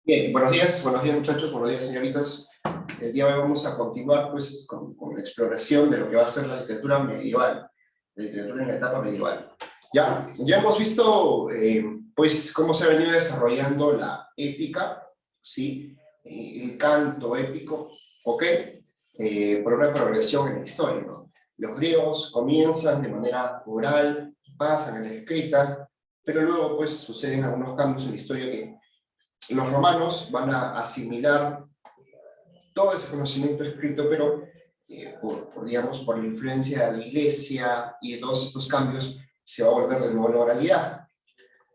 Bien, buenos días muchachos, buenos días señoritas. El día de hoy vamos a continuar pues con la exploración de lo que va a ser la literatura medieval, la literatura en la etapa medieval. Ya hemos visto pues cómo se ha venido desarrollando la épica, ¿sí? El canto épico, ¿ok? Por una progresión en la historia, ¿no? Los griegos comienzan de manera oral, pasan a la escrita, pero luego pues suceden algunos cambios en la historia que los romanos van a asimilar todo ese conocimiento escrito, pero digamos, por la influencia de la iglesia y de todos estos cambios, se va a volver de nuevo la oralidad.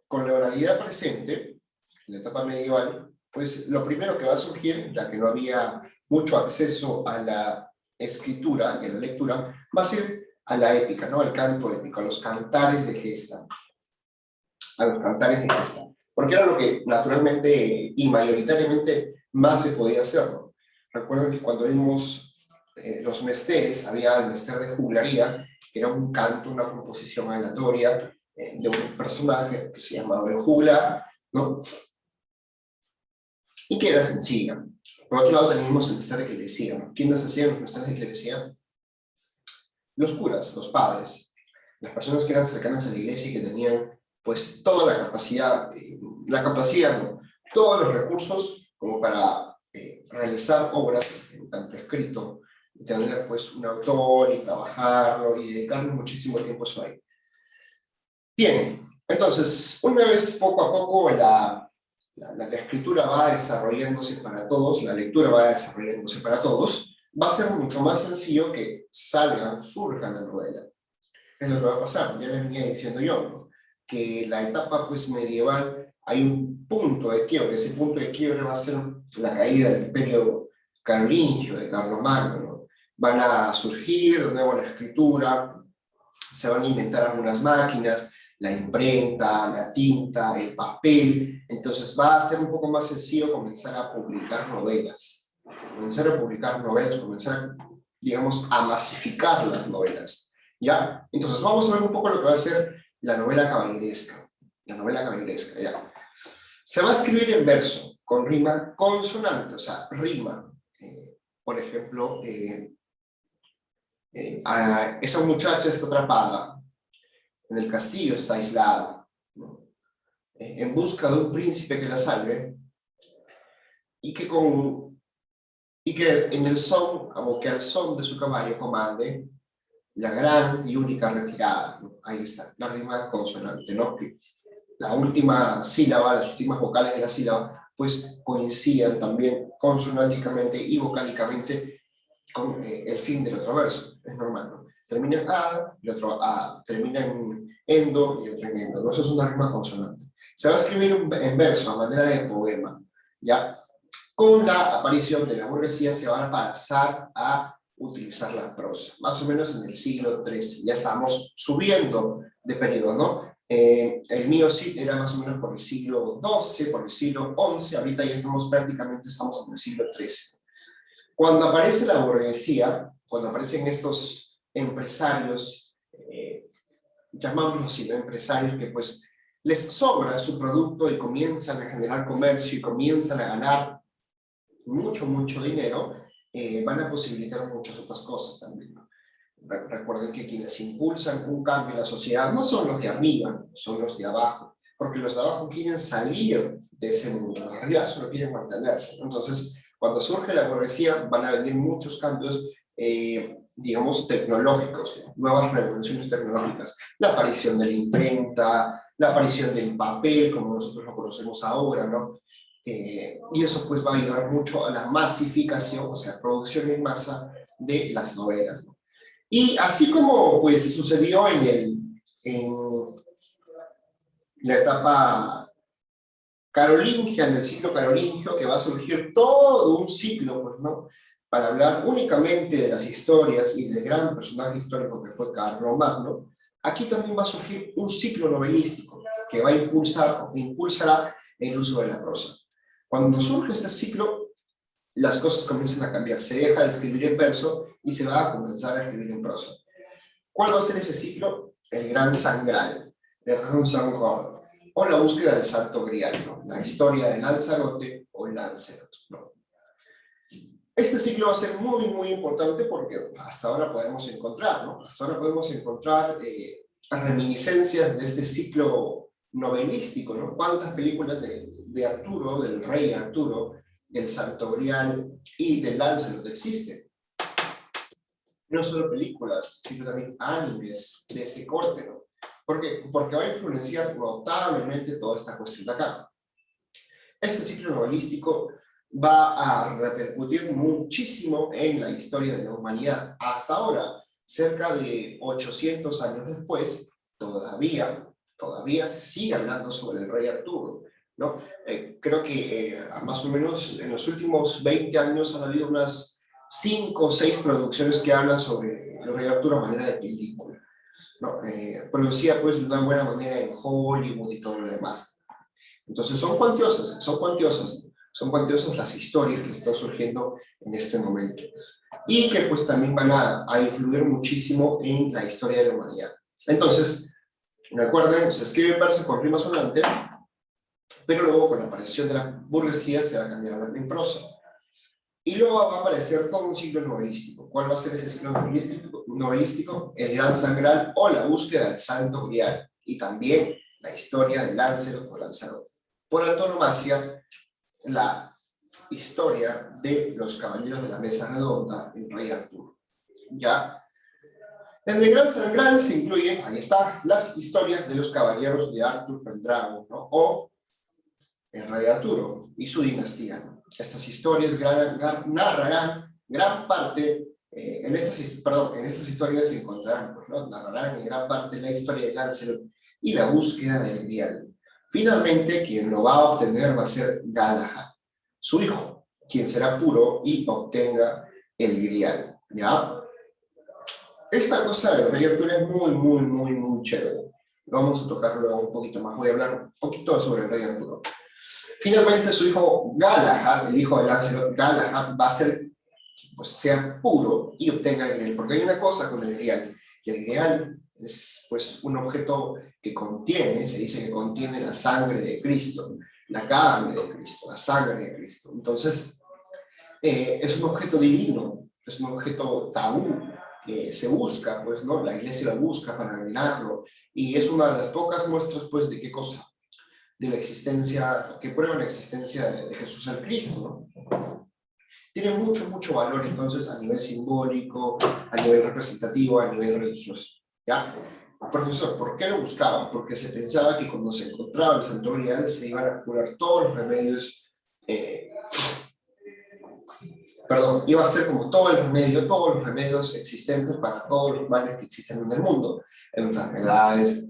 Con la oralidad presente, en la etapa medieval, pues lo primero que va a surgir, ya que no había mucho acceso a la escritura y a la lectura, va a ser a la épica, ¿no? Al canto épico, a los cantares de gesta. A los cantares de gesta. Porque era lo que naturalmente y mayoritariamente más se podía hacer, ¿no? Recuerden que cuando vimos los mesteres, había el mester de juglaría, que era un canto, una composición aleatoria de un personaje que se llamaba el juglar, ¿no? Y que era sencilla. Por otro lado teníamos el mester de clerecía, ¿no? ¿Quiénes hacían los mesteres de clerecía? Los curas, los padres, las personas que eran cercanas a la iglesia y que tenían pues toda la capacidad, ¿no? Todos los recursos como para realizar obras en tanto escrito, y tener pues un autor y trabajarlo y dedicarle muchísimo tiempo a eso ahí. Bien, entonces, una vez poco a poco la escritura va desarrollándose para todos, la lectura va desarrollándose para todos, va a ser mucho más sencillo que surja la novela. Es lo que va a pasar, ya les venía diciendo yo, ¿no? Que la etapa pues, medieval hay un punto de quiebre, ese punto de quiebre va a ser la caída del imperio carolingio, de Carlomagno, ¿no? Van a surgir de nuevo la escritura, se van a inventar algunas máquinas, la imprenta, la tinta, el papel, entonces va a ser un poco más sencillo comenzar a publicar novelas, comenzar, digamos, a masificar las novelas. ¿Ya? Entonces vamos a ver un poco lo que va a ser la novela caballeresca. La novela caballeresca, ¿ya? Se va a escribir en verso, con rima consonante, o sea, rima. Por ejemplo, esa muchacha está atrapada, en el castillo está aislada, ¿no? En busca de un príncipe que la salve, y que, en el son, o que al son de su caballo comande, la gran y única retirada, ¿no? Ahí está, la rima consonante, ¿no? Que la última sílaba, las últimas vocales de la sílaba, pues coincidan también consonánticamente y vocálicamente con el fin del otro verso, es normal, ¿no? Termina en A, el otro A, termina en endo y el otro en endo, ¿no? Eso es una rima consonante. Se va a escribir en verso, a manera de poema, ¿ya? Con la aparición de la burguesía se va a pasar a utilizar la prosa, más o menos en el siglo XIII. Ya estamos subiendo de periodo, ¿no? El mío sí era más o menos por el siglo XII, por el siglo XI, ahorita ya estamos en el siglo XIII. Cuando aparece la burguesía, cuando aparecen estos empresarios, llamámoslos así, ¿no? Empresarios que pues les sobra su producto y comienzan a generar comercio y comienzan a ganar mucho dinero, van a posibilitar muchas otras cosas también, ¿no? Recuerden que quienes impulsan un cambio en la sociedad no son los de arriba, son los de abajo, porque los de abajo quieren salir de ese mundo, los de arriba solo quieren mantenerse, ¿no? Entonces, cuando surge la burguesía, van a venir muchos cambios, digamos, tecnológicos, ¿no? Nuevas revoluciones tecnológicas, la aparición de la imprenta, la aparición del papel, como nosotros lo conocemos ahora, ¿no? Y eso pues va a ayudar mucho a la masificación, o sea, producción en masa de las novelas, ¿no? Y así como pues sucedió en la etapa carolingia, en el ciclo carolingio, que va a surgir todo un ciclo, pues, ¿no? Para hablar únicamente de las historias y del gran personaje histórico que fue Carlomagno, aquí también va a surgir un ciclo novelístico que va a impulsará el uso de la prosa. Cuando surge este ciclo, las cosas comienzan a cambiar. Se deja de escribir en verso y se va a comenzar a escribir en prosa. ¿Cuál va a ser ese ciclo? El gran sangral, el Gran Sangrón, o la búsqueda del Santo Grial, ¿no? La historia de Lanzarote o Lancelot, ¿no? Este ciclo va a ser muy, muy importante porque hasta ahora podemos encontrar, ¿no? Hasta ahora podemos encontrar reminiscencias de este ciclo novelístico, ¿no? ¿Cuántas películas de Arturo, del rey Arturo, del Santo Grial y del Lancelot existen? No solo películas, sino también animes de ese corte, ¿no? ¿Por qué? Porque va a influenciar notablemente toda esta cuestión de acá. Este ciclo novelístico va a repercutir muchísimo en la historia de la humanidad. Hasta ahora, cerca de 800 años después, todavía se sigue hablando sobre el rey Arturo, ¿no? Creo que más o menos en los últimos 20 años han habido unas 5 o 6 producciones que hablan sobre el rey Arturo a manera de película, ¿no? Producida pues de una buena manera en Hollywood y todo lo demás. Entonces son cuantiosas las historias que están surgiendo en este momento y que pues también van a influir muchísimo en la historia de la humanidad. Entonces, recuerden, se escribe en verso con rima sonante, pero luego con la aparición de la burguesía se va a cambiar a en prosa. Y luego va a aparecer todo un ciclo novelístico. ¿Cuál va a ser ese ciclo novelístico? El Gran Sangral o la búsqueda del Santo Grial. Y también la historia de Lancelot o Lanzarote. Por antonomasia, la historia de los caballeros de la mesa redonda en Rey Arturo. ¿Ya? En el Gran Sangral se incluyen, ahí está, las historias de los caballeros de Arthur Pendragon, ¿no? O el Rey Arturo y su dinastía, ¿no? Estas historias narrarán gran parte, en estas historias se encontrarán, pues, ¿no? Narrarán en gran parte la historia de Lancelot y la búsqueda del Grial. Finalmente, quien lo va a obtener va a ser Galahad, su hijo, quien será puro y obtenga el Grial, ¿ya? Esta cosa del Rey Arturo es muy chévere. Vamos a tocarlo un poquito más. Voy a hablar un poquito sobre el Rey Arturo. Finalmente, su hijo Galahad, el hijo de Lancelot, Galahad, va a ser, pues, sea puro y obtenga el Grial. Porque hay una cosa con el Grial, que el Grial es, pues, un objeto que contiene, se dice que contiene la sangre de Cristo, la carne de Cristo, la sangre de Cristo. Entonces, es un objeto divino, es un objeto tabú, que se busca, pues, ¿no? La iglesia lo busca para venerarlo, y es una de las pocas muestras, pues, de qué cosa, de la existencia, que prueba la existencia de Jesús el Cristo, ¿no? Tiene mucho valor, entonces, a nivel simbólico, a nivel representativo, a nivel religioso, ¿ya? Profesor, ¿por qué lo buscaban? Porque se pensaba que cuando se encontraba el Santo Grial se iban a curar todos los remedios, iba a ser como todos los remedios existentes para todos los males que existen en el mundo, enfermedades,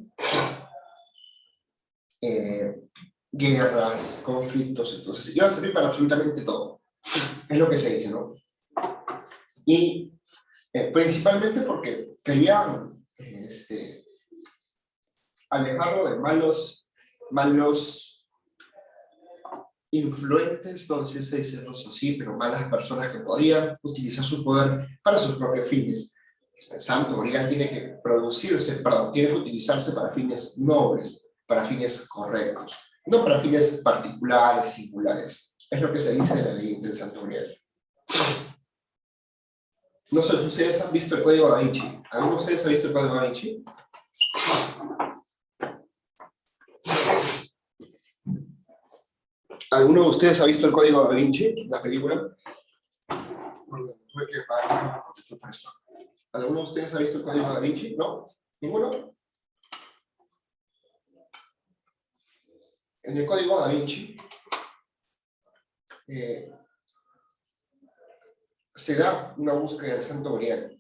guerras, conflictos. Entonces iba a servir para absolutamente todo, es lo que se dice, ¿no? Y principalmente porque querían alejarlo de malos influentes, no sé si decirlos así, pero malas personas que podían utilizar su poder para sus propios fines. El Santo Grial tiene que tiene que utilizarse para fines nobles, para fines correctos, no para fines particulares, singulares. Es lo que se dice de la ley del Santo Grial. No sé si ustedes han visto el Código Da Vinci. ¿Alguno de ustedes ha visto el Código Da Vinci? ¿Alguno de ustedes ha visto el Código Da Vinci, la película? Tuve que pagar por esto. ¿Alguno de ustedes ha visto el Código Da Vinci? ¿No? ¿Ninguno? En el Código Da Vinci se da una búsqueda del Santo Grial.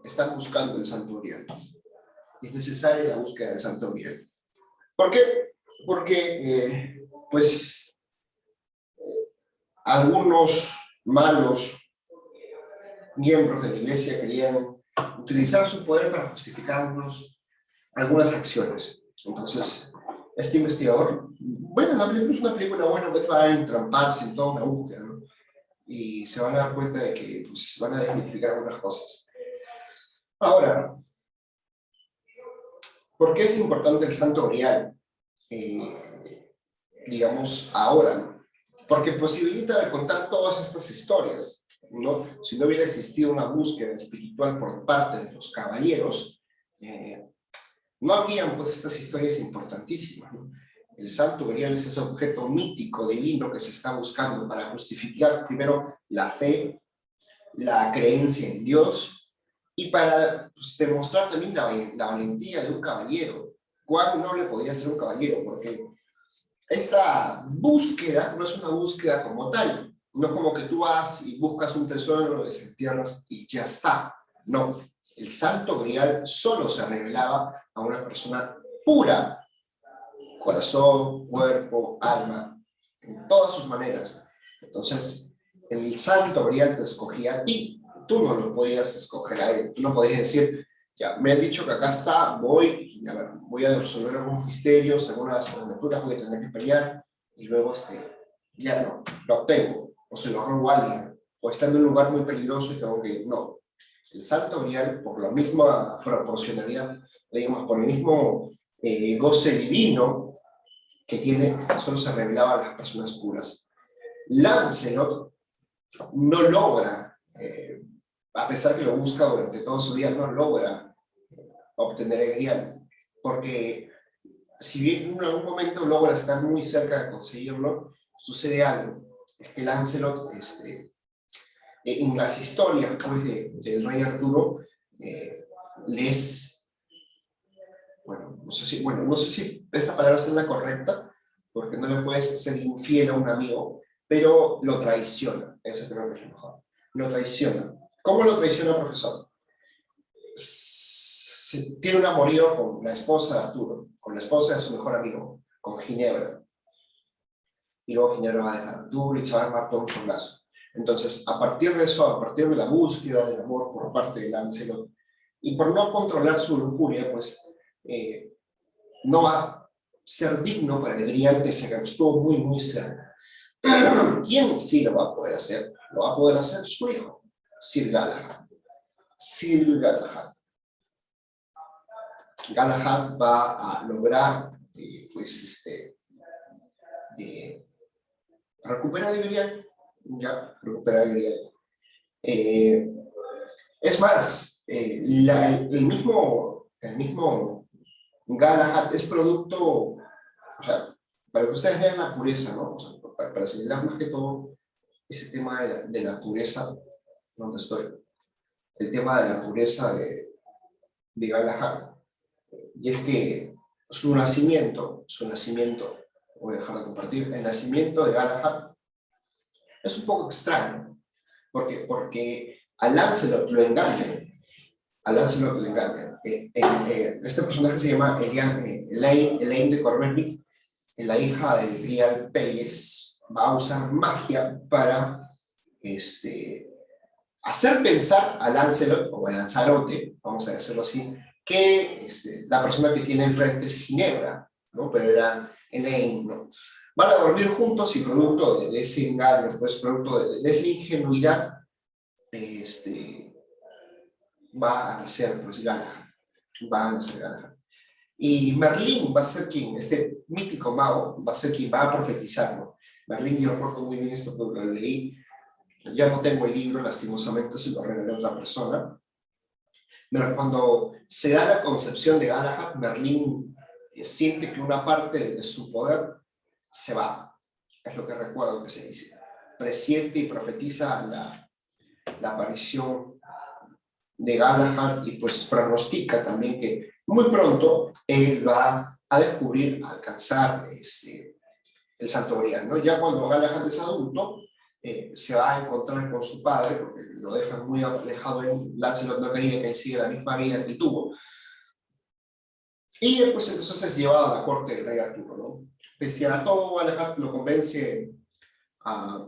Están buscando el Santo Grial. Es necesaria la búsqueda del Santo Grial. ¿Por qué? Porque, algunos malos miembros de la iglesia querían utilizar su poder para justificar algunas acciones. Entonces, este investigador, bueno, la película es una película buena, pues va a entramparse en toda una búsqueda, ¿no? Y se van a dar cuenta de que, pues, van a desmitificar algunas cosas. Ahora, ¿por qué es importante el Santo Grial? digamos, ahora, ¿no? Porque posibilita contar todas estas historias, ¿no? Si no hubiera existido una búsqueda espiritual por parte de los caballeros, no habrían pues estas historias importantísimas, ¿no? El Santo Grial es ese objeto mítico, divino, que se está buscando para justificar primero la fe, la creencia en Dios, y para pues, demostrar también la valentía de un caballero. ¿Cuán noble podría ser un caballero? Porque esta búsqueda no es una búsqueda como tal, no como que tú vas y buscas un tesoro, lo desentierras y ya está. No, el Santo Grial solo se revelaba a una persona pura, corazón, cuerpo, alma, en todas sus maneras. Entonces, el Santo Grial te escogía a ti, tú no lo podías escoger a él, tú no podías decir, ya, me han dicho que acá está, voy a resolver algunos misterios, algunas aventuras voy a tener que pelear, y luego ya no, lo obtengo, o se lo robo a alguien, o está en un lugar muy peligroso y tengo que ir. No, el Santo Grial, por la misma proporcionalidad, digamos, por el mismo goce divino que tiene, solo se revelaba a las personas puras. Lancelot no logra, a pesar que lo busca durante toda su vida, no logra obtener el Grial, porque si bien en algún momento logra estar muy cerca de conseguirlo, sucede algo, es que Lancelot, en las historias pues, del rey Arturo, bueno, no sé si esta palabra es la correcta, porque no le puedes ser infiel a un amigo, pero lo traiciona, eso creo que es mejor, lo traiciona. ¿Cómo lo traiciona, profesor? Tiene un amorío con la esposa de Arturo, con la esposa de su mejor amigo, con Ginebra. Y luego Ginebra va a dejar a Arturo y se va a armar todo un chongazo. Entonces, a partir de eso, a partir de la búsqueda del amor por parte de Lancelot, y por no controlar su lujuria, pues no va a ser digno para el Grial que se estuvo muy, muy cerca. ¿Quién sí lo va a poder hacer? Lo va a poder hacer su hijo, Sir Galahad. Sir Galahad. Galahad va a lograr, recuperar el Grial. Ya, recuperar el Grial. Es más, el mismo Galahad es producto, o sea, para que ustedes vean la pureza, ¿no? O sea, para señalar más que todo ese tema de la pureza, donde estoy, el tema de la pureza de Galahad, y es que su nacimiento, voy a dejar de compartir, el nacimiento de Galahad es un poco extraño, porque a Lancelot lo engañan, este personaje se llama Elaine de Corbenwick, la hija del Grial Pérez, va a usar magia para hacer pensar a Lancelot, o a Lanzarote, vamos a decirlo así, que la persona que tiene enfrente es Ginebra, ¿no? Pero era Elaine, ¿no? Van a dormir juntos y producto de ese engaño, pues producto de esa ingenuidad, va a nacer pues Galahad. Y Merlín va a ser quien, este mítico mago, va a ser quien va a profetizarlo. Merlín, yo recuerdo muy bien esto porque lo leí, ya no tengo el libro, lastimosamente se lo regalé a otra persona. Pero cuando se da la concepción de Galahad, Merlín siente que una parte de su poder se va. Es lo que recuerdo que se dice. Presiente y profetiza la aparición de Galahad y pues pronostica también que muy pronto él va a descubrir, a alcanzar el Santo Grial, ¿no? Ya cuando Galahad es adulto, se va a encontrar con su padre, porque lo dejan muy alejado en Lancelot, no quería que él siga la misma vida que tuvo. Y pues entonces es llevado a la corte del rey Arturo, ¿no? Pese a todo, Galahad lo convence a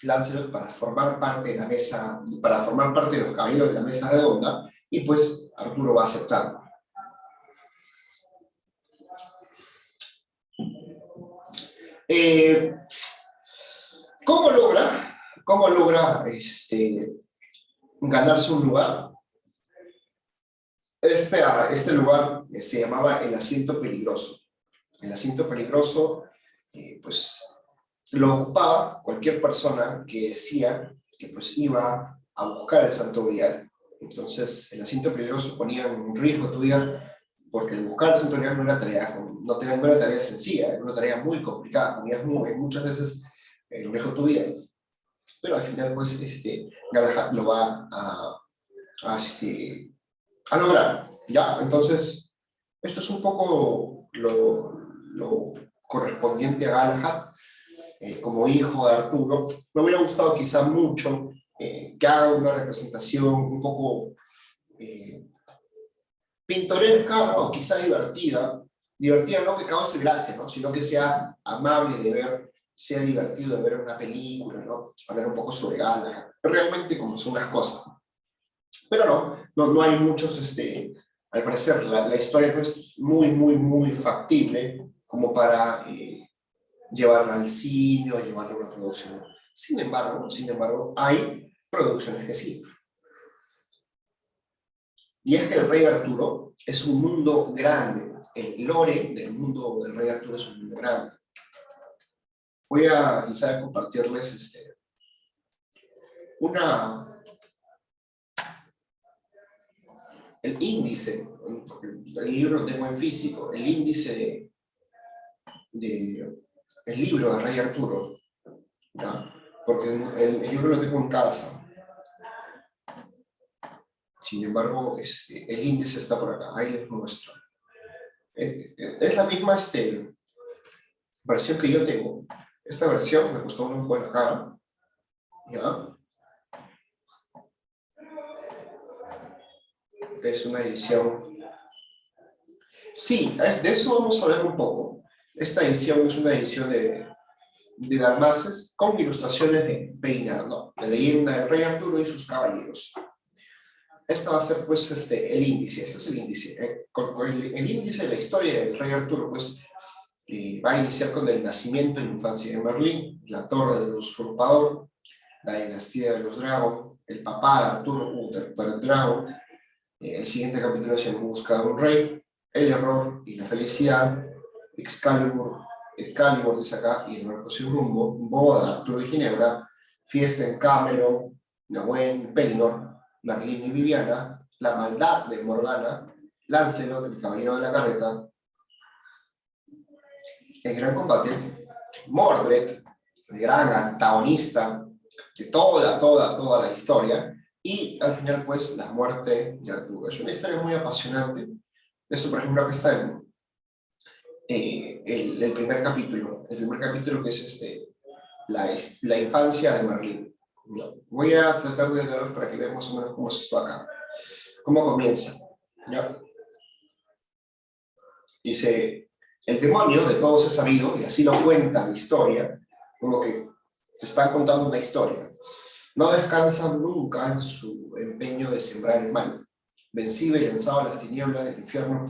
Lancelot para formar parte de la mesa, para formar parte de los caballeros de la mesa redonda, y pues Arturo va a aceptarlo. ¿Cómo logra ganarse un lugar? Este lugar se llamaba el asiento peligroso. El asiento peligroso pues lo ocupaba cualquier persona que decía que pues iba a buscar el Santo Grial. Entonces, el asiento peligroso ponía en riesgo tu vida, porque el buscar el Santo Grial no era no era tarea sencilla, era una tarea muy complicada, ponías muchas veces en riesgo tu vida. Pero al final, pues, Galahad lo va a lograr, ¿ya? Entonces, esto es un poco lo correspondiente a Galahad, como hijo de Arturo. Me hubiera gustado quizá mucho que haga una representación un poco pintoresca o quizá divertida no que cause gracia, ¿no? Sino que sea amable de ver, sea divertido de ver una película, ¿no? Hablar un poco sobre Galahad, realmente como son las cosas. Pero no hay muchos, al parecer la historia no es muy factible como para llevarla al cine o llevarla a una producción. Sin embargo, hay producciones que sí. Y es que el Rey Arturo es un mundo grande. El lore del mundo del Rey Arturo es un mundo grande. Voy a quizá compartirles el índice, porque el libro lo tengo en físico, el índice el libro de Rey Arturo, ¿ya? Porque el libro lo tengo en casa. Sin embargo, el índice está por acá, ahí les muestro. Es la misma versión que yo tengo. Esta versión me costó un ojo en la cara, ¿ya? Es una edición. Sí, de eso vamos a ver un poco. Esta edición es una edición de Dalmases con ilustraciones de Peinardo, de Leyenda del Rey Arturo y sus caballeros. Esta va a ser pues el índice, este es el índice. El índice de la historia del Rey Arturo pues va a iniciar con el nacimiento e infancia de Merlín, la torre del usurpador, la dinastía de los Dragon, el papá de Arturo, Uther Dragon, el siguiente capítulo es En busca de un rey, el error y la felicidad, Excalibur dice acá, y el barco sin rumbo, boda de Arturo y Ginebra, fiesta en Camelot, Nahuen, Pellinor, Merlín y Viviana, la maldad de Morgana, Lancelot, el caballero de la carreta, el gran combate, Mordred, el gran antagonista de toda la historia, y al final pues la muerte de Arturo. Es una historia muy apasionante. Esto, por ejemplo, acá está el primer capítulo que es la infancia de Merlín. ¿No? Voy a tratar de leer para que veamos más o menos cómo es esto acá. ¿Cómo comienza? ¿Ya? Dice, el demonio de todos es sabido, y así lo cuenta la historia, como que te están contando una historia. No descansa nunca en su empeño de sembrar el mal. Vencido y lanzado a las tinieblas del infierno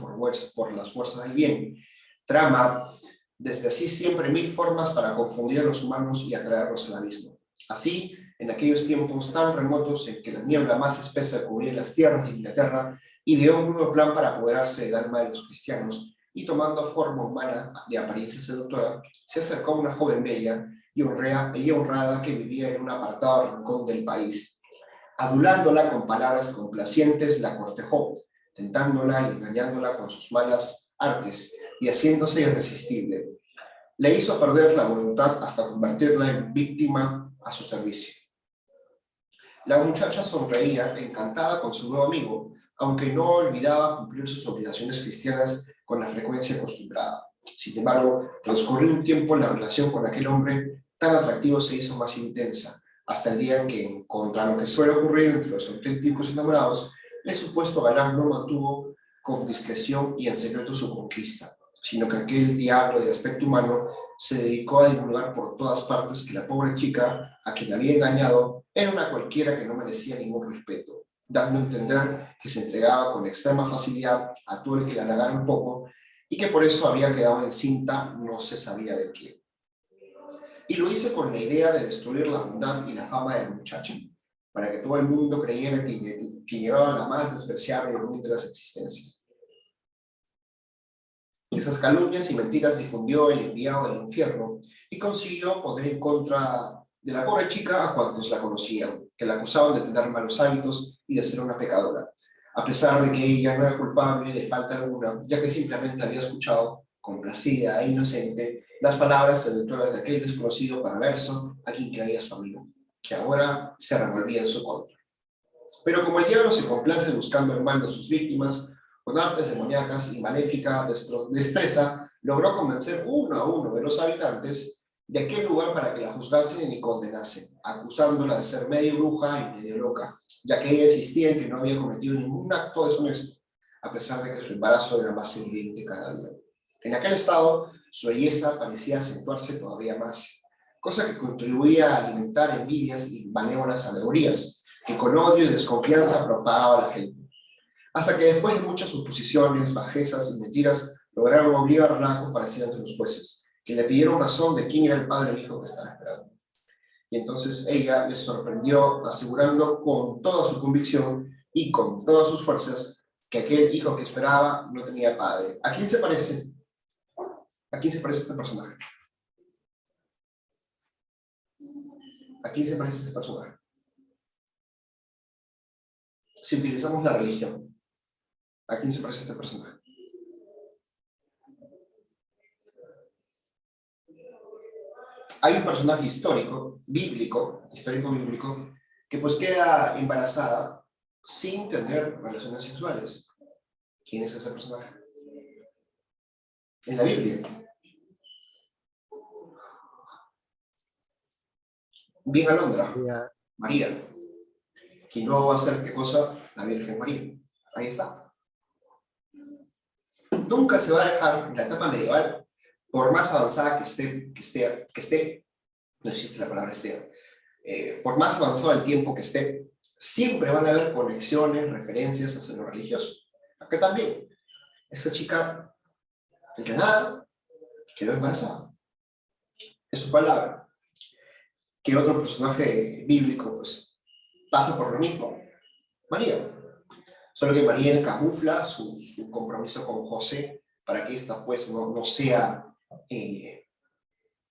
por las fuerzas del bien. Trama desde así siempre mil formas para confundir a los humanos y atraerlos al abismo. Así, en aquellos tiempos tan remotos en que la niebla más espesa cubría las tierras de Inglaterra, ideó un nuevo plan para apoderarse del alma de los cristianos y tomando forma humana de apariencia seductora, se acercó a una joven bella y honrada que vivía en un apartado rincón del país. Adulándola con palabras complacientes, la cortejó, tentándola y engañándola con sus malas artes y haciéndose irresistible. Le hizo perder la voluntad hasta convertirla en víctima a su servicio. La muchacha sonreía, encantada con su nuevo amigo, aunque no olvidaba cumplir sus obligaciones cristianas con la frecuencia acostumbrada. Sin embargo, transcurrió un tiempo, la relación con aquel hombre tan atractivo se hizo más intensa, hasta el día en que, contra lo que suele ocurrir entre los auténticos enamorados, el supuesto galán no mantuvo con discreción y en secreto su conquista, sino que aquel diablo de aspecto humano se dedicó a divulgar por todas partes que la pobre chica a quien había engañado era una cualquiera que no merecía ningún respeto, dando a entender que se entregaba con extrema facilidad a todo el que la halagara un poco y que por eso había quedado encinta no se sabía de quién. Y lo hice con la idea de destruir la bondad y la fama del muchacho, para que todo el mundo creyera que llevaba la más despreciable y ruin de las existencias. Esas calumnias y mentiras difundió el enviado del infierno y consiguió poner en contra de la pobre chica a cuantos la conocían, que la acusaban de tener malos hábitos y de ser una pecadora, a pesar de que ella no era culpable de falta alguna, ya que simplemente había escuchado, complacida e inocente, las palabras seductoras de aquel desconocido perverso a quien creía su amigo, que ahora se revolvía en su contra. Pero como el diablo se complace buscando el mal de sus víctimas, con artes demoníacas y maléfica destreza, logró convencer uno a uno de los habitantes de aquel lugar para que la juzgasen y condenasen, acusándola de ser medio bruja y medio loca, ya que ella insistía en que no había cometido ningún acto deshonesto, a pesar de que su embarazo era más evidente cada día. En aquel estado, su belleza parecía acentuarse todavía más, cosa que contribuía a alimentar envidias y malévolas alegorías, que con odio y desconfianza propagaba a la gente. Hasta que después de muchas suposiciones, bajezas y mentiras, lograron obligarla a comparecer ante los jueces, que le pidieron razón de quién era el padre del hijo que estaba esperando. Y entonces ella les sorprendió asegurando con toda su convicción y con todas sus fuerzas que aquel hijo que esperaba no tenía padre. ¿A quién se parece? ¿A quién se parece este personaje? ¿A quién se parece este personaje? Si utilizamos la religión, ¿a quién se parece este personaje? Hay un personaje histórico bíblico, que pues queda embarazada sin tener relaciones sexuales. ¿Quién es ese personaje? En la Biblia. Bien Alondra, Ya. María. ¿Quién no va a hacer qué cosa? La Virgen María. Ahí está. Nunca se va a dejar en la etapa medieval, por más avanzada que esté, no existe la palabra esté, por más avanzado el tiempo que esté, siempre van a haber conexiones, referencias hacia lo religioso. Acá también, esa chica, de nada, quedó embarazada. Es su palabra. ¿Qué otro personaje bíblico pues, pasa por lo mismo? María. Solo que María camufla su compromiso con José para que ésta pues no sea,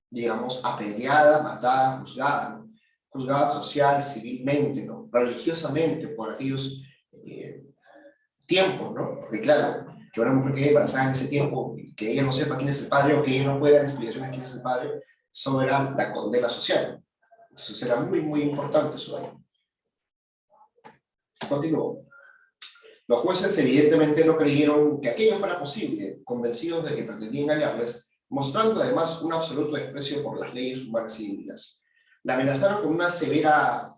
digamos, apedreada, matada, juzgada, ¿no? Juzgada social, civilmente, ¿no? Religiosamente por aquellos tiempos, ¿no? Porque claro, que una mujer quede embarazada en ese tiempo, que ella no sepa quién es el padre o que ella no pueda dar explicaciones de quién es el padre, eso era la condena social. Entonces era muy, muy importante eso ahí. Continúo. Los jueces evidentemente no creyeron que aquello fuera posible, convencidos de que pretendían engañarles, mostrando además un absoluto desprecio por las leyes humanas y divinas. La amenazaron con una severa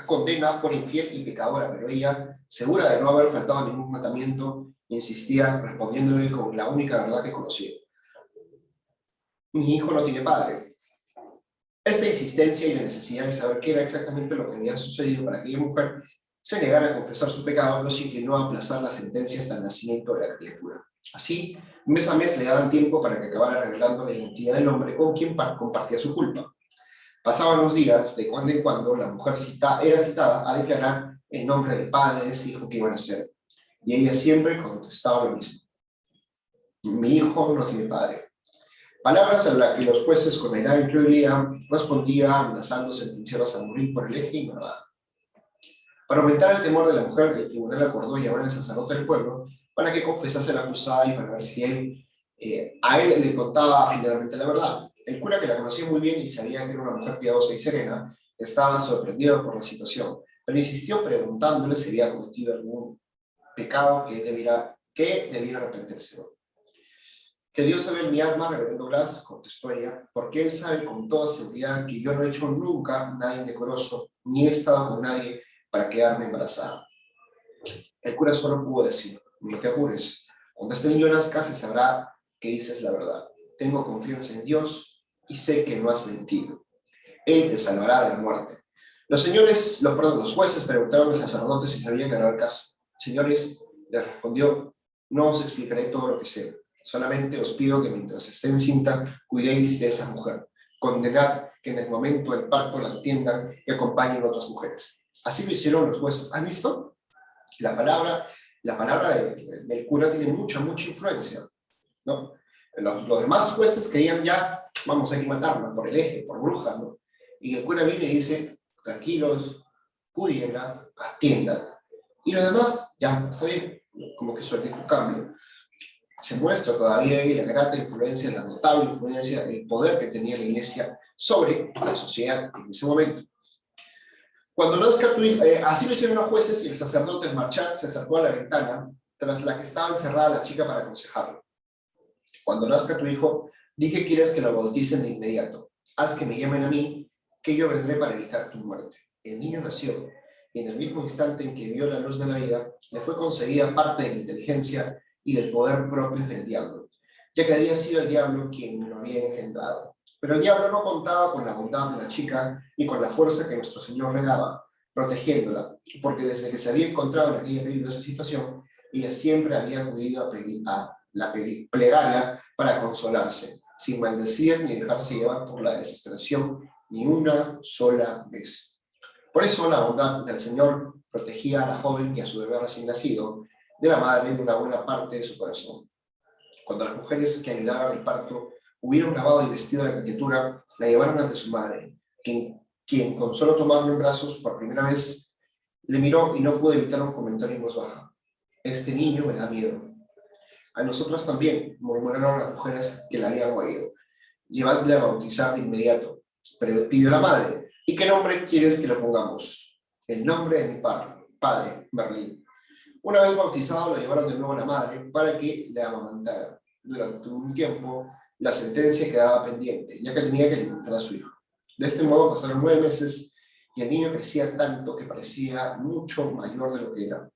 condena por infiel y pecadora, pero ella, segura de no haber faltado ningún mandamiento, insistía respondiéndole con la única verdad que conocía. Mi hijo no tiene padre. Esta insistencia y la necesidad de saber qué era exactamente lo que había sucedido para aquella mujer se negara a confesar su pecado, los inclinó a aplazar la sentencia hasta el nacimiento de la criatura. Así, mes a mes le daban tiempo para que acabara revelando la identidad del hombre con quien compartía su culpa. Pasaban los días, de cuando en cuando la mujer era citada a declarar el nombre del padre de ese hijo que iban a ser. Y ella siempre contestaba lo mismo. Mi hijo no tiene padre. Palabras a las que los jueces con airada incredulidad respondían amenazando sentenciarlas a morir por el eje ignorado. Para aumentar el temor de la mujer, el tribunal acordó llamar al sacerdote del pueblo para que confesase a la acusada y para ver si a él le contaba finalmente la verdad. El cura, que la conocía muy bien y sabía que era una mujer piadosa y serena, estaba sorprendido por la situación, pero insistió preguntándole si había cometido algún pecado que debiera arrepentirse. Que Dios sabe en mi alma, reverendo Blas, contestó ella, porque Él sabe con toda seguridad que yo no he hecho nunca nada indecoroso, ni he estado con nadie para quedarme embarazada. El cura solo pudo decir, no te apures, cuando este niño nazca se sabrá que dices la verdad. Tengo confianza en Dios y sé que no has mentido. Él te salvará de la muerte. Los jueces preguntaron al sacerdote si sabía aclarar el caso. Señores, le respondió, no os explicaré todo lo que sé. Solamente os pido que mientras esté encinta, cuidéis de esa mujer. Condenad que en el momento del parto la atiendan y acompañen a otras mujeres. Así lo hicieron los jueces. ¿Han visto? La palabra del cura tiene mucha influencia, ¿no? Los demás jueces querían ya, vamos, hay que matarla por hereje, por bruja, ¿no? Y el cura viene y dice, tranquilos, cuídenla, atiéndanla. Y los demás, ya, está bien, como que suerte un cambio. Se muestra todavía ahí la grata influencia, la notable influencia, el poder que tenía la iglesia sobre la sociedad en ese momento. Cuando nazca tu hijo, así lo hicieron los jueces y el sacerdote al marchar se acercó a la ventana tras la que estaba encerrada la chica para aconsejarlo. Cuando nazca tu hijo, di que quieres que lo bauticen de inmediato. Haz que me llamen a mí, que yo vendré para evitar tu muerte. El niño nació, y en el mismo instante en que vio la luz de la vida, le fue concedida parte de la inteligencia y del poder propios del diablo, ya que había sido el diablo quien lo había engendrado. Pero el diablo no contaba con la bondad de la chica ni con la fuerza que nuestro Señor le daba, protegiéndola, porque desde que se había encontrado en aquella peligrosa situación, ella siempre había acudido a la plegaria para consolarse, sin maldecir ni dejarse llevar por la desesperación ni una sola vez. Por eso la bondad del Señor protegía a la joven y a su bebé recién nacido de la madre de una buena parte de su corazón. Cuando las mujeres que ayudaban el parto hubieron lavado y vestido a la criatura, la llevaron ante su madre, quien con solo tomarlo en brazos por primera vez, le miró y no pudo evitar un comentario en voz baja. Este niño me da miedo. A nosotras también, murmuraron las mujeres que la habían oído. Llevadle a bautizar de inmediato. Pero pidió la madre, ¿y qué nombre quieres que le pongamos? El nombre de mi padre, Merlín. Una vez bautizado, lo llevaron de nuevo a la madre para que le amamantara. Durante un tiempo, la sentencia quedaba pendiente, ya que tenía que alimentar a su hijo. De este modo pasaron 9 meses y el niño crecía tanto que parecía mucho mayor de lo que era.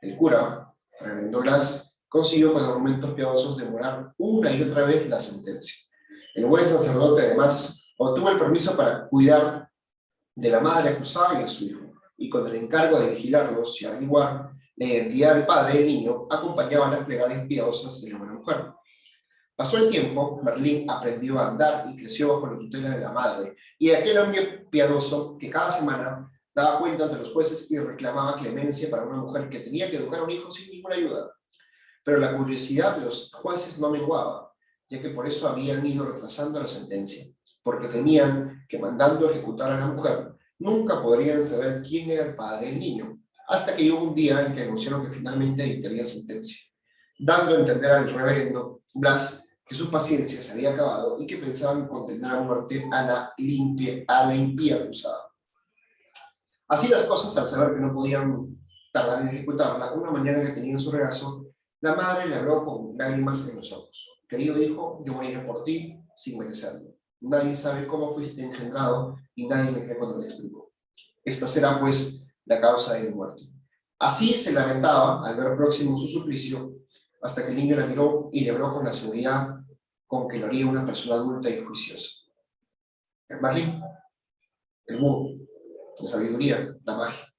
El cura, reverendo Glass, consiguió con argumentos piadosos demorar una y otra vez la sentencia. El buen sacerdote, además, obtuvo el permiso para cuidar de la madre acusada y de su hijo, y con el encargo de vigilarlos y averiguar la identidad del padre del niño, acompañaban las plegarias piadosas de la buena mujer. Pasó el tiempo, Merlín aprendió a andar y creció bajo la tutela de la madre, y de aquel hombre piadoso que cada semana daba cuenta ante los jueces y reclamaba clemencia para una mujer que tenía que educar a un hijo sin ninguna ayuda. Pero la curiosidad de los jueces no menguaba, ya que por eso habían ido retrasando la sentencia, porque temían que mandando ejecutar a la mujer, nunca podrían saber quién era el padre del niño, hasta que llegó un día en que anunciaron que finalmente dictarían sentencia, dando a entender al reverendo Blas que su paciencia se había acabado y que pensaban condenar a muerte a la impía acusada. Así las cosas, al saber que no podían tardar en ejecutarla, una mañana que tenía en su regazo, la madre le habló con lágrimas en los ojos. Querido hijo, yo moriré por ti sin merecerlo. Nadie sabe cómo fuiste engendrado y nadie me cree cuando le explico. Esta será, pues, la causa de mi muerte. Así se lamentaba al ver próximo su suplicio, hasta que el niño la miró y le habló con la seguridad con que lo haría una persona adulta y juiciosa. El Merlín, el búho, la sabiduría, la magia.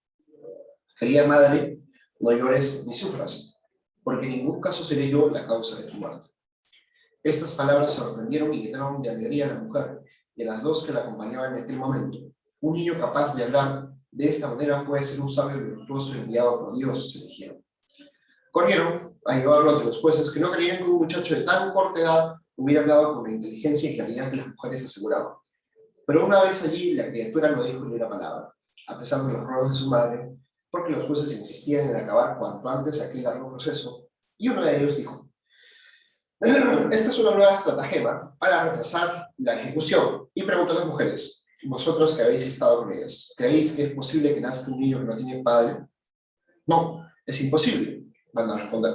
Querida madre, no llores ni sufras, porque en ningún caso seré yo la causa de tu muerte. Estas palabras sorprendieron y llenaron de alegría a la mujer y a las dos que la acompañaban en aquel momento. Un niño capaz de hablar de esta manera puede ser un sabio virtuoso enviado por Dios, se dijeron. Corrieron a llevarlo ante los jueces que no creían que un muchacho de tan corta edad hubiera hablado con la inteligencia y claridad que las mujeres aseguraban. Pero una vez allí, la criatura no dijo ni una palabra, a pesar de los ruegos de su madre, porque los jueces insistían en acabar cuanto antes aquel largo proceso, y uno de ellos dijo: esta es una nueva estratagema para retrasar la ejecución. Y preguntó a las mujeres: vosotros que habéis estado con ellas, ¿creéis que es posible que nazca un niño que no tiene padre? No, es imposible, van a responder.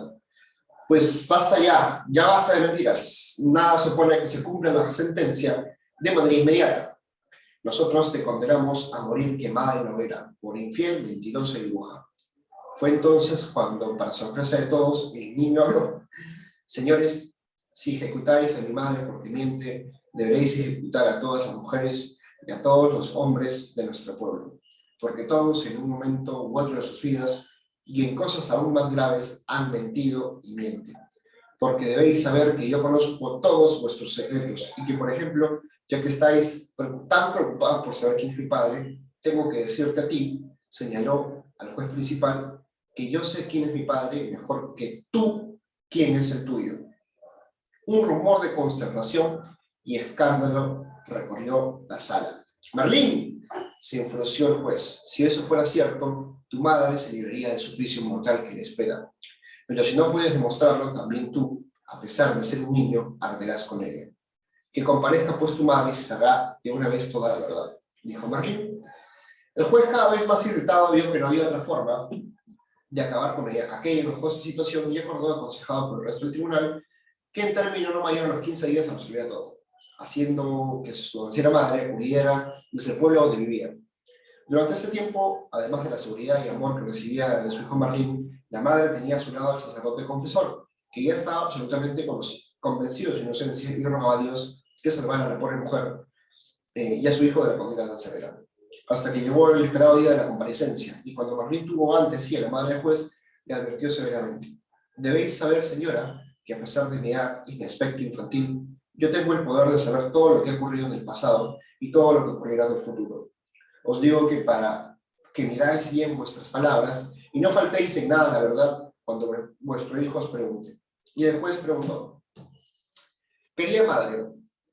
Pues basta ya, ya basta de mentiras. Nada se opone a que se cumpla la sentencia de manera inmediata. Nosotros te condenamos a morir quemada en la hoguera, por infiel, mentirosa y bruja. Fue entonces cuando, para sorpresa de todos, el niño habló: señores, si ejecutáis a mi madre porque miente, deberéis ejecutar a todas las mujeres y a todos los hombres de nuestro pueblo, porque todos en un momento u otro de sus vidas y en cosas aún más graves han mentido y mienten. Porque debéis saber que yo conozco todos vuestros secretos y que, por ejemplo, ya que estáis tan preocupados por saber quién es mi padre, tengo que decirte a ti, señaló al juez principal, que yo sé quién es mi padre mejor que tú quién es el tuyo. Un rumor de consternación y escándalo recorrió la sala. «¡Merlín!», se enfureció el juez. «Si eso fuera cierto, tu madre se libraría del suplicio mortal que le espera. Pero si no puedes demostrarlo, también tú, a pesar de ser un niño, arderás con ella. Que comparezca pues tu madre y se sabrá de una vez toda la verdad», dijo Merlín. El juez, cada vez más irritado, vio que no había otra forma de acabar con aquella enojosa situación y acordó, aconsejado por el resto del tribunal, que en término no mayor a los 15 días se resolviera todo, haciendo que su anciana madre huyera desde el pueblo donde vivía. Durante ese tiempo, además de la seguridad y amor que recibía de su hijo Merlín, la madre tenía a su lado al sacerdote confesor, que ya estaba absolutamente convencido de su inocencia y rogaba a Dios que salvara a la pobre mujer y a su hijo de la condena tan severa. Hasta que llegó el esperado día de la comparecencia, y cuando Merlín tuvo ante sí a la madre del juez, le advirtió severamente: «Debéis saber, señora, que a pesar de mi edad y mi aspecto infantil, yo tengo el poder de saber todo lo que ha ocurrido en el pasado y todo lo que ocurrirá en el futuro. Os digo que para que miráis bien vuestras palabras y no faltéis en nada a la verdad cuando vuestro hijo os pregunte». Y el juez preguntó: «Querida madre,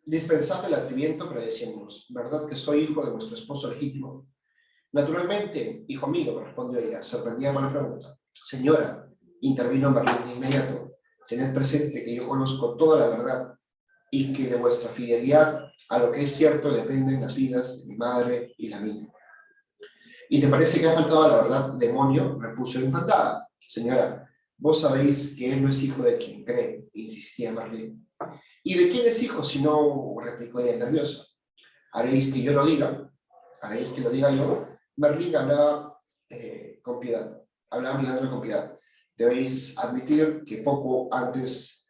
dispensad el atrevimiento para decirnos, ¿verdad que soy hijo de vuestro esposo legítimo?». «Naturalmente, hijo mío», respondió ella, sorprendida por la pregunta. «Señora», intervino Merlín de inmediato, «tened presente que yo conozco toda la verdad y que de vuestra fidelidad a lo que es cierto dependen las vidas de mi madre y la mía». «¿Y te parece que ha faltado a la verdad, demonio?», repuso encantada. «Señora, vos sabéis que él no es hijo de quien cree», insistía Merlín. «¿Y de quién es hijo si no?», replicó ella nerviosa. «¿Haréis que yo lo diga? ¿Haréis que lo diga yo?». Merlín hablaba con piedad, hablaba mirándole con piedad. «Debéis admitir que poco antes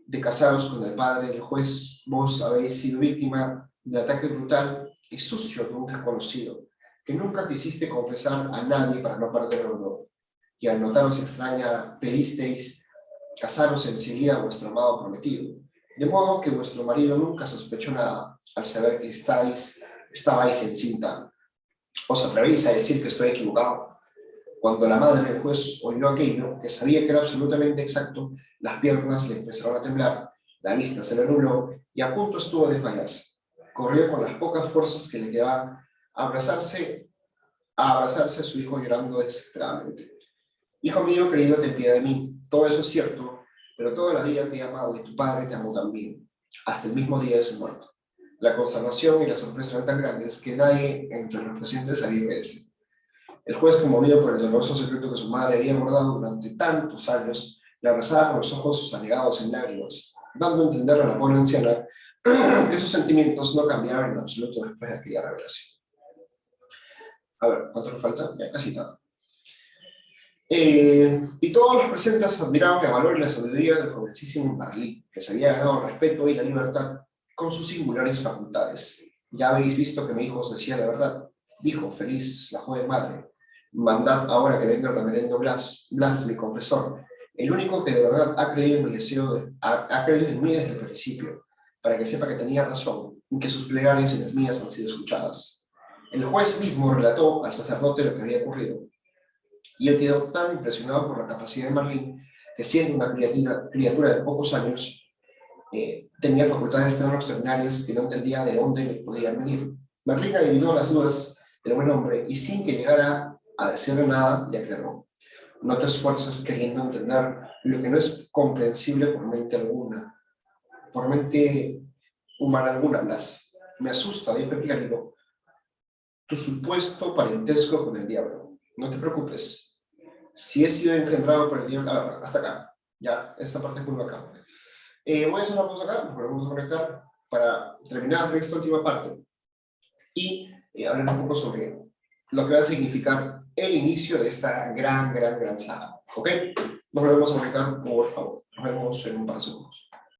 de casaros con el padre del juez, vos habéis sido víctima del ataque brutal y sucio de un desconocido, que nunca quisiste confesar a nadie para no perder el honor. Y al notaros extraña, pedisteis casaros enseguida a vuestro amado prometido, de modo que vuestro marido nunca sospechó nada al saber que estabais encinta. ¿Os atrevéis a decir que estoy equivocado?». Cuando la madre del juez oyó aquello, que sabía que era absolutamente exacto, las piernas le empezaron a temblar, la vista se le nubló y a punto estuvo de desmayarse. Corrió con las pocas fuerzas que le quedaban a abrazarse a su hijo, llorando desesperadamente. «Hijo mío querido, ten piedad de mí. Todo eso es cierto, pero toda la vida te he amado y tu padre te amó también, hasta el mismo día de su muerte». La consternación y la sorpresa eran tan grandes que nadie entre los presentes sabía qué decir. El juez, conmovido por el doloroso secreto que su madre había guardado durante tantos años, le abrazaba con los ojos anegados en lágrimas, dando a entender a la pobre anciana que sus sentimientos no cambiaban en absoluto después de aquella revelación. A ver, ¿cuánto nos falta? Ya casi nada. Y todos los presentes admiraban el valor y la sabiduría del jovencísimo Merlín, que se había ganado el respeto y la libertad con sus singulares facultades. «Ya habéis visto que mi hijo os decía la verdad», dijo feliz la joven madre. «Mandad ahora que venga el reverendo Blas, mi confesor, el único que de verdad ha creído en mi deseo, ha creído en mí desde el principio, para que sepa que tenía razón, y que sus plegarias y las mías han sido escuchadas». El juez mismo relató al sacerdote lo que había ocurrido, y él quedó tan impresionado por la capacidad de Merlín, que siendo una criatura de pocos años, tenía facultades tan extraordinarias que no entendía de dónde podían venir. Merlín adivinó las dudas del buen hombre y sin que llegara a decirle nada, le aclaró: «No te esfuerces queriendo entender lo que no es comprensible por mente alguna, por mente humana alguna, Blas. Me asusta, dijo el clérigo, tu supuesto parentesco con el diablo. No te preocupes. Si he sido engendrado por el diablo...». Hasta acá. Ya, esta parte es muy bacana. Voy a hacer una pausa acá, nos volvemos a conectar para terminar esta última parte y hablar un poco sobre lo que va a significar el inicio de esta gran saga. ¿Ok? Nos volvemos a conectar, por favor. Nos vemos en un par de segundos.